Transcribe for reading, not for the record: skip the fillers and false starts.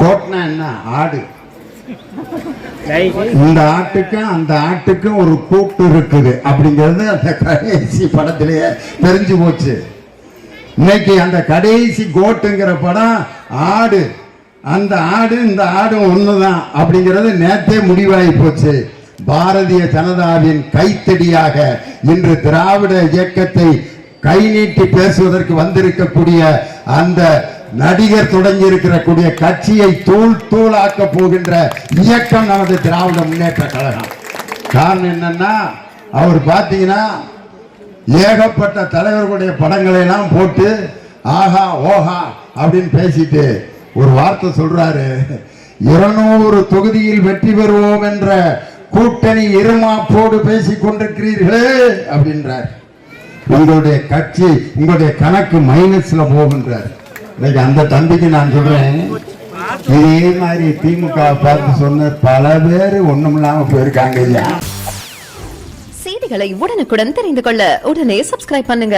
கோட்னா என்ன? ஆடு. இந்த ஆட்டுக்கும் அந்த ஆட்டுக்கும் ஒரு கூட்டு இருக்குது அப்படிங்கிறது அந்த கடைசி படத்திலேயே தெரிஞ்சு போச்சு. இன்னைக்கு அந்த கடைசி கோட்டுங்கிற படம் ஆடு, அந்த ஆடு இந்த ஆடு ஒண்ணுதான் அப்படிங்கிறது நேற்றே முடிவாகி போச்சு. பாரதிய ஜனதாவின் கைத்தடியாக இன்று திராவிட இயக்கத்தை கை நீட்டி பேசுவதற்கு வந்திருக்கக்கூடிய அந்த நடிகர் தொடங்கி இருக்கக்கூடிய கட்சியை தூள் தூளாக்க போகின்ற இயக்கம் நமது திராவிட முன்னேற்ற கழகம். காரணம் என்னன்னா, அவர் பாத்தீங்கன்னா ஏகப்பட்ட தலைவர்களுடைய படங்களை எல்லாம் போட்டு ஆஹா ஓஹா அப்படின்னு பேசிட்டு ஒரு வார்த்தை சொல்றாரு, 200 தொகுதியில் வெற்றி பெறுவோம் என்ற கூட்டணி இருமாப்போடு பேசிக் கொண்டிருக்கிறீர்களே அப்படின்றார். உங்களுடைய கட்சி, உங்களுடைய கணக்கு மைனஸ்ல போகின்றார். இன்னைக்கு அந்த தம்பிக்கு நான் சொல்றேன், இதே மாதிரி திமுக பார்த்து சொன்ன பல பேர் ஒண்ணுமில்லாம போயிருக்காங்க ஐயா. செய்திகளை உடனுக்குடன் தெரிந்து கொள்ள உடனே சப்ஸ்கிரைப் பண்ணுங்க.